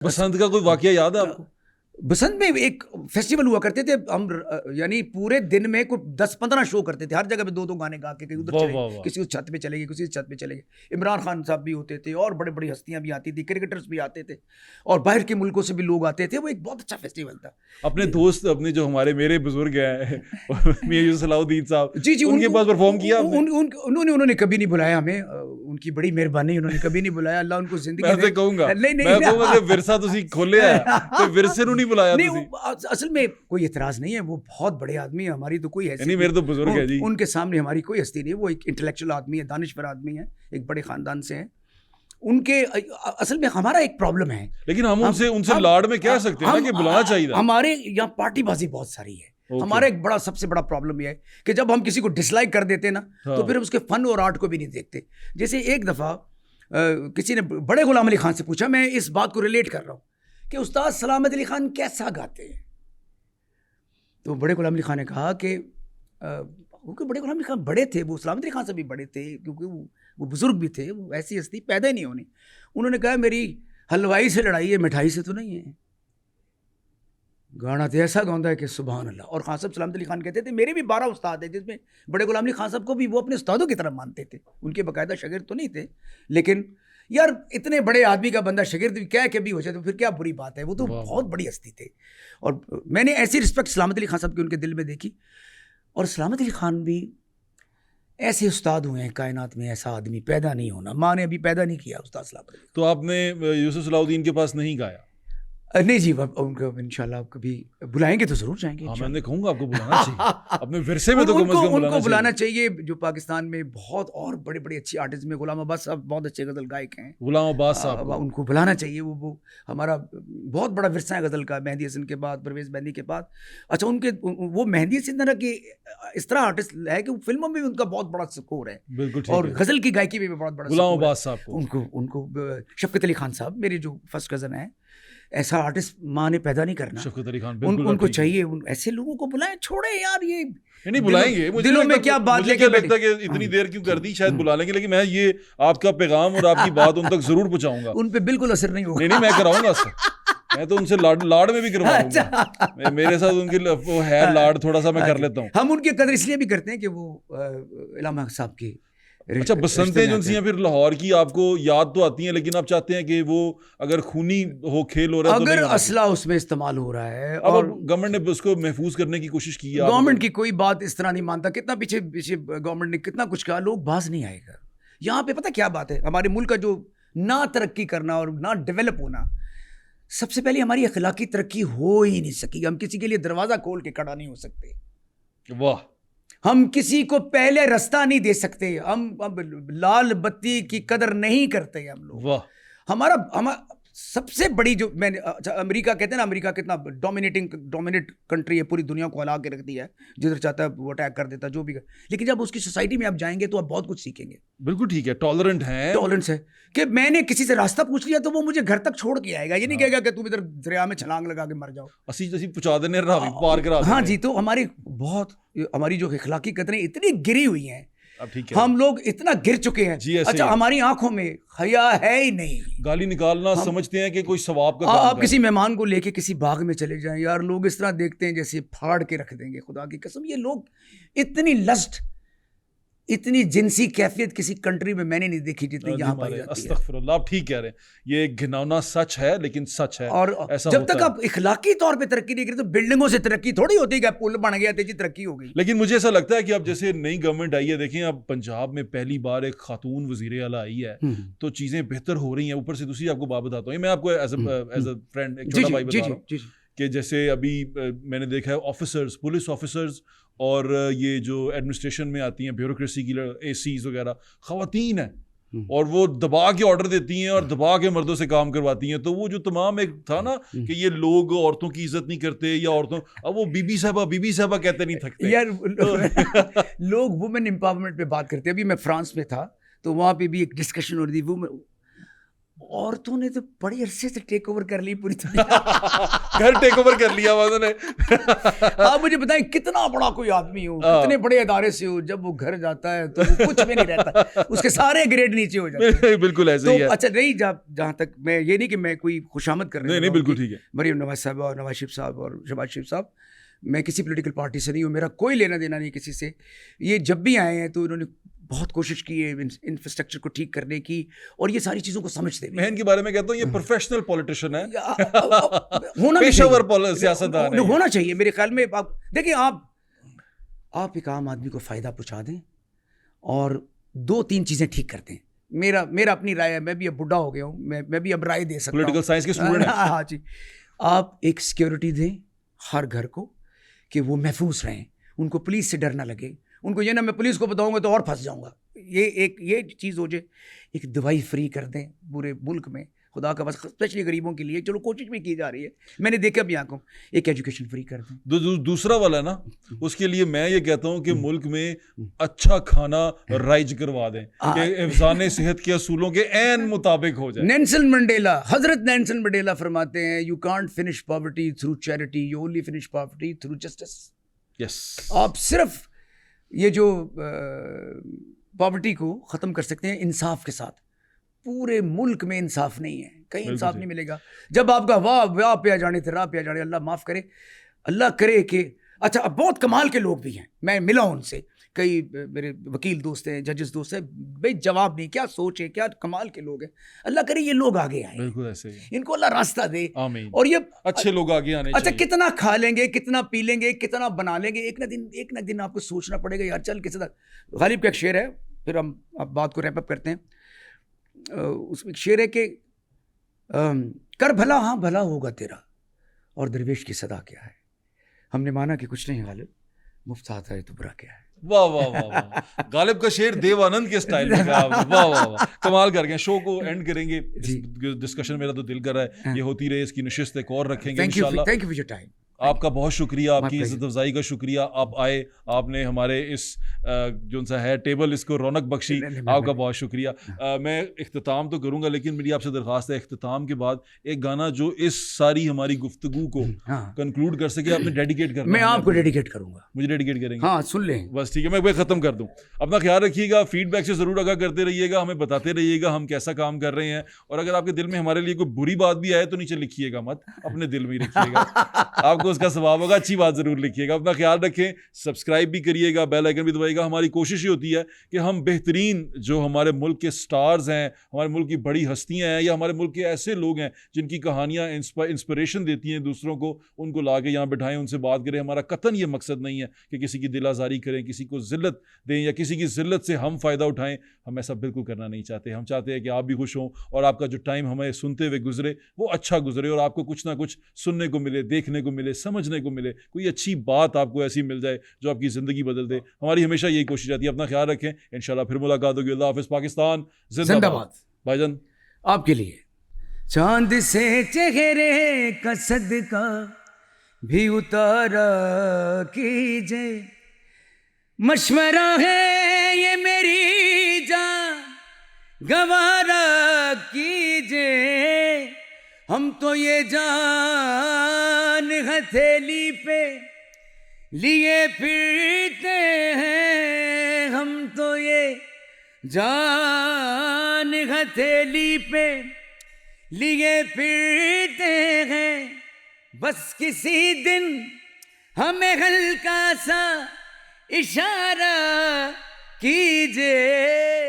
बसंत का कोई वाकया याद है आपको? बसंत में एक फेस्टिवल हुआ करते थे हम, यानी पूरे दिन में कोई 10-15 शो करते थे, हर जगह पे 2-2 गाने गा के कहीं उधर चले गए, किसी को छत पे चले गए, किसी छत पे चले गए। इमरान खान साहब भी होते थे और बड़े बड़ी हस्तियां भी आती थी, क्रिकेटर्स भी आते थे और बाहर के मुल्कों से भी लोग आते थे। वो एक बहुत अच्छा फेस्टिवल था। अपने दोस्त, अपने जो हमारे मेरे बुजुर्ग हैं मियां यूसुफ सलाउद्दीन साहब, जी जी, उनके पास परफॉर्म किया उन्होंने कभी नहीं बुलाया हमें, उनकी बड़ी मेहरबानी, उन्होंने कभी नहीं बुलाया। अल्लाह उनको जिंदगी मैं कहूंगा, मैं कहूंगा कि विरसा तुसी खोले है तो विरसे नु नहीं बुलाया तुसी। असल में कोई इतराज नहीं है, वो बहुत बड़े आदमी है, हमारी तो कोई हैसियत नहीं, मेरे तो बुजुर्ग है जी, उनके सामने हमारी कोई हस्ती नहीं है। वो एक इंटेलेक्चुअल आदमी है, दानिश्वर आदमी है, एक बड़े खानदान से हैं। उनके असल में हमारा एक प्रॉब्लम है, लेकिन हम उनसे लाड में कह सकते हैं ना कि बुलाना चाहिए। हमारे यहाँ पार्टीबाजी बहुत सारी है। हमारा एक बड़ा सबसे बड़ा प्रॉब्लम यह है कि जब हम किसी को डिसलाइक कर देते ना, तो फिर उसके फन और आर्ट को भी नहीं देखते। जैसे एक दफ़ा किसी ने बड़े गुलाम अली खान से पूछा, मैं इस बात को रिलेट कर रहा हूँ कि उस्ताद सलामत अली खान कैसा गाते हैं। तो बड़े गुलाम अली खान ने कहा कि क्योंकि बड़े गुलाम अली खान बड़े थे, वो सलामत अली खान से भी बड़े थे, क्योंकि वो बुजुर्ग भी थे, वो ऐसी हस्ती पैदा ही नहीं होनी। उन्होंने कहा मेरी हलवाई से लड़ाई है, मिठाई से तो नहीं है। गाना तो ऐसा गाता है कि सुभान अल्लाह। और खान साहब सलामत अली खान कहते थे मेरे भी 12 उस्ताद हैं, जिसमें बड़े गुलाम अली खान साहब को भी वो अपने उस्तादों की तरह मानते थे। उनके बाकायदा शागिर्द तो नहीं थे, लेकिन यार इतने बड़े आदमी का बंदा शागिर्द भी क्या कभी हो जाए तो फिर क्या बुरी बात है। वो तो बहुत बड़ी हस्ती थे और मैंने ऐसी रिस्पेक्ट सलामत अली खान साहब की उनके दिल में देखी। और सलामत अली खान भी ऐसे उस्ताद हुए हैं, कायनात में ऐसा आदमी पैदा नहीं होना, माँ ने अभी पैदा नहीं किया उस्ताद सलामत अली। तो आपने यूसुफ सलाउद्दीन के पास नहीं गाया? नहीं जी, उनको इंशाल्लाह कभी बुलाएंगे तो जरूर जाएंगे। हाँ, मैं कहूँगा आपको बुलाना चाहिए अपने विरसे में, तो उनको बुलाना चाहिए। जो पाकिस्तान में बहुत और बड़े बड़े अच्छे आर्टिस्ट में, गुलाम अब्बास साहब बहुत अच्छे गजल गायक हैं, गुलाम अब्बास साहब, उनको बुलाना चाहिए। वो हमारा बहुत बड़ा विरसा है गजल का, मेहंदी हसन के बाद, परवेज मेहंदी के बाद। अच्छा, उनके वो मेहंदी हसन तरह के इस तरह आर्टिस्ट है कि फिल्मों में भी उनका बहुत बड़ा स्कोर है, बिल्कुल, और गजल की गायकी में भी बहुत बड़ा गुलाम अब्बास साहब को। उनको शफकत अली खान साहब मेरे जो फर्स्ट कजन है, ऐसा आर्टिस्ट माँ ने पैदा नहीं करना। शफकत अली खान उनको चाहिए, ऐसे लोगों को बुलाएं। छोड़े यार ये नहीं बुलाएंगे, दिलों में क्या बात लेके लगता है कि इतनी देर क्यों कर दी, शायद बुला लेंगे, लेकिन मैं ये आपका पैगाम और आपकी बात उन तक जरूर पहुंचाऊंगा। उन पे बिल्कुल असर नहीं होगा। नहीं, मैं कराऊंगा सर, मैं तो उनसे लाड में भी करवाऊंगा। मेरे साथ उनकी वो है लाड थोड़ा सा मैं कर लेता हूँ। हम उनकी कदर इसलिए भी करते हैं कि वो इलामा साहब की। अच्छा, बसंतें जो सी हैं फिर लाहौर की आपको याद तो आती हैं, लेकिन आप चाहते हैं कि वो अगर खूनी हो, खेल हो रहा है, अगर असला उसमें इस्तेमाल हो रहा है, और गवर्नमेंट ने उसको महफूज करने की कोशिश की है। गवर्नमेंट की कोई बात इस तरह नहीं मानता, कितना पीछे गवर्नमेंट ने कितना कुछ कहा, लोग बाज नहीं आएगा। यहाँ पे पता क्या बात है, हमारे मुल्क का जो ना तरक्की करना और ना डेवलप होना, सबसे पहले हमारी अखलाकी तरक्की हो ही नहीं सकी। हम किसी के लिए दरवाजा खोल के खड़ा नहीं हो सकते। वाह। हम किसी को पहले रास्ता नहीं दे सकते। हम लाल बत्ती की कदर नहीं करते हम लोग। वाह। हमारा सबसे बड़ी जो मैंने अमेरिका कहते हैं ना, अमेरिका कितना डोमिनेट कंट्री है, पूरी दुनिया को हिला के रख दिया है, जिधर चाहता है वो अटैक कर देता है, जो भी कर। लेकिन जब उसकी सोसाइटी में आप जाएंगे तो आप बहुत कुछ सीखेंगे। बिल्कुल ठीक है, टॉलरेंस है कि मैंने किसी से रास्ता पूछ लिया तो वो मुझे घर तक छोड़ के आएगा। ये नहीं कहेगा कि तुम इधर दरिया में छलांग लगा के मर जाओ, असी पहुंचा देने पार करा। हाँ जी, तो हमारी जो इखलाकी कदरें इतनी गिरी हुई हैं, ठीक है, हम लोग इतना गिर चुके हैं। अच्छा, हमारी आंखों में हया है ही नहीं। गाली निकालना समझते हैं कि कोई सवाब का काम। आप किसी मेहमान को लेके किसी बाग में चले जाएं, यार लोग इस तरह देखते हैं जैसे फाड़ के रख देंगे। खुदा की कसम, ये लोग इतनी लस्ट, इतनी जिनसी कैफियत किसी कंट्री में मैंने नहीं देखी जितनी यहाँ पाई जाती है। अस्तगफिरुल्लाह, आप ठीक कह रहे हैं, ये एक घिनौना सच है, लेकिन सच है। और जब तक आप इखलाकी तौर पे तरक्की नहीं करते तो बिल्डिंगों से तरक्की थोड़ी होती है, पुल बन गया तेजी तरक्की हो गई। लेकिन मुझे ऐसा लगता है कि अब जैसे नई गवर्नमेंट आई है, देखें अब पंजाब में पहली बार एक खातून वजीर आला आई है, तो चीजें बेहतर हो रही हैं। ऊपर से दूसरी आपको बात बताता हूँ, मैं आपको एज अ फ्रेंड, एक छोटा भाई बता रहा हूँ कि जैसे अभी मैंने देखा है ऑफिसर्स, पुलिस ऑफिसर्स और ये जो एडमिनिस्ट्रेशन में आती हैं, ब्यूरोक्रेसी की एसीज वगैरह, खवातीन हैं और वो दबा के ऑर्डर देती हैं और दबा के मर्दों से काम करवाती हैं। तो वो जो तमाम एक था ना कि ये लोग औरतों की इज्जत नहीं करते या औरतों, अब वो बीबी साहबा कहते नहीं थकते यार। लोग वुमेन एम्पावरमेंट पे बात करते हैं। अभी मैं फ्रांस में था तो वहाँ पे भी एक डिस्कशन हो रही थी, औरतों ने तो बड़ी अरसे से टेक ओवर कर ली पूरी दुनिया। घर टेक ओवर कर लिया उन्होंने। आप मुझे बताएं कितना बड़ा कोई आदमी हो, कितने बड़े अदारे से हो, जब वो घर जाता है तो वो कुछ भी नहीं रहता, उसके सारे ग्रेड नीचे हो जाते हैं। बिल्कुल ऐसे तो ही है। अच्छा नहीं, जहाँ तक मैं ये नहीं कि मैं कोई खुशामद कर रहा हूँ, नहीं बिल्कुल ठीक है। मरीम नवाज साहब और नवाज शरीफ साहब और शहबाज शरीफ साहब, मैं किसी पॉलिटिकल पार्टी से नहीं हूँ, मेरा कोई लेना देना नहीं किसी से। ये जब भी आए हैं तो इन्होंने बहुत कोशिश की है इंफ्रास्ट्रक्चर को ठीक करने की, और ये सारी चीज़ों को समझते हैं। मैं इनके बारे में कहता हूँ ये प्रोफेशनल पॉलिटिशियन है, होना पेशेवर सियासतदान है, होना चाहिए मेरे ख्याल में। आप देखिए, आप एक आम आदमी को फ़ायदा पहुँचा दें और 2-3 चीज़ें ठीक कर दें। मेरा अपनी राय है, मैं भी अब बुढ़ा हो गया हूँ, मैं भी अब राय दे सकता हूँ, पॉलिटिकल साइंस के स्टूडेंट हैं। हाँ जी। आप एक सिक्योरिटी दें हर घर को कि वो महफूज रहें, उनको पुलिस से डर ना लगे, उनको ये ना मैं पुलिस को बताऊंगा तो और फंस जाऊंगा, ये चीज़ हो जाए। एक दवाई फ्री कर दें पूरे मुल्क में, खुदा का बस, स्पेशली गरीबों के लिए, चलो कोशिश भी की जा रही है, मैंने देखा भी आंखों। एक एजुकेशन फ्री कर दें। दूसरा वाला ना, उसके लिए मैं ये कहता हूँ कि मुल्क में अच्छा खाना राइज करवा दें कि हिफ्ज़ान सेहत के असूलों के ऐन मुताबिक हो जाए। हजरत नेल्सन मंडेला फरमाते हैं, you can't finish poverty through charity, you only finish poverty through justice. Yes, आप सिर्फ ये जो पॉवर्टी को ख़त्म कर सकते हैं इंसाफ के साथ। पूरे मुल्क में इंसाफ नहीं है, कहीं इंसाफ नहीं मिलेगा। जब आपका वाह पे आ जाने थे, राह पे आ जाने, अल्लाह माफ़ करे, अल्लाह करे कि अच्छा, अब बहुत कमाल के लोग भी हैं, मैं मिला हूँ उनसे, कई मेरे वकील दोस्त हैं, जजेस दोस्त हैं, भाई जवाब नहीं, क्या सोच है, क्या कमाल के लोग हैं। अल्लाह करे ये लोग आगे आए, बिल्कुल ऐसे ही, इनको अल्लाह रास्ता दे, आमीन। और ये अच्छे लोग आगे आने अच्छा चाहिए। कितना खा लेंगे, कितना पी लेंगे, कितना बना लेंगे, एक ना दिन आपको सोचना पड़ेगा यार, चल किसी तरह। गालिब का एक शेर है, फिर हम अब बात को रैप अप करते हैं। उसमें एक शेर है कि कर भला, हाँ भला होगा तेरा, और दरवेश की सदा क्या है। हमने माना कि कुछ नहीं गालिब, मुफ्त आता है तो बुरा क्या है। वाह वाह वाह वाह, गालिब का शेर देवानंद के स्टाइल में वाह वाह वाह, कमाल कर गए। शो को एंड करेंगे, डिस्कशन मेरा तो दिल कर रहा है ये होती रहे, इसकी नशिस्त एक और रखेंगे इंशाल्लाह। Thank you for your time. आपका बहुत शुक्रिया, आपकी इज्जत अफजाई का शुक्रिया। आप आए, आपने हमारे इस जो सा है टेबल, इसको रौनक बख्शी, आपका बहुत शुक्रिया। मैं इख्तिताम तो करूंगा, लेकिन मेरी आपसे दरख्वास्त है इख्तिताम के बाद एक गाना जो इस सारी हमारी गुफ्तगू को कंक्लूड कर सके, आपने डेडिकेट करना। मैं आपको डेडिकेट करूंगा। मुझे डेडिकेट करेंगे? हाँ, सुन लें बस, ठीक है, मैं ख़त्म कर दूं। अपना ख्याल रखिएगा, फीडबैक से ज़रूर आगाह करते रहिएगा, हमें बताते रहिएगा हम कैसा काम कर रहे हैं, और अगर आपके दिल में हमारे लिए कोई बुरी बात भी आए तो नीचे लिखिएगा मत, अपने दिल में ही रखिएगा, आपको उसका सवाब होगा। अच्छी बात जरूर लिखिएगा। अपना ख्याल रखें, सब्सक्राइब भी करिएगा, बेल आइकन भी दबाइएगा। हमारी कोशिश ये होती है कि हम बेहतरीन जो हमारे मुल्क के स्टार्स हैं, हमारे मुल्क की बड़ी हस्तियां हैं, या हमारे मुल्क के ऐसे लोग हैं जिनकी कहानियां इंस्पिरेशन देती हैं दूसरों को, उनको ला के यहाँ बिठाएं, उनसे बात करें। हमारा कतन ये मकसद नहीं है कि किसी की दिल आज़ारी करें, किसी को ज़िल्लत दें, या किसी की ज़िल्लत से हम फ़ायदा उठाएं। हम ऐसा बिल्कुल करना नहीं चाहते। हम चाहते हैं कि आप भी खुश हों और आपका जो टाइम हमें सुनते हुए गुजरे वो अच्छा गुजरे, और आपको कुछ ना कुछ सुनने को मिले, देखने को मिले, समझने को मिले, कोई अच्छी बात आपको ऐसी मिल जाए जो आपकी ज़िंदगी बदल दे। हमारी हमेशा यही कोशिश रहती है। अपना ख्याल रखें, इंशाल्लाह फिर मुलाकात होगी। अल्लाह हाफ़िज़। पाकिस्तान जिंदाबाद। भाईजान आपके लिए चांद से चेहरे का सदका भी उतारा कीजिए, मशवरा है ये मेरी जान, गवारा कीजिए। हम तो ये जान हथेली पे लिए फिरते हैं, हम तो ये जान हथेली पे लिए फिरते हैं। बस किसी दिन हमें हल्का सा इशारा कीजिए।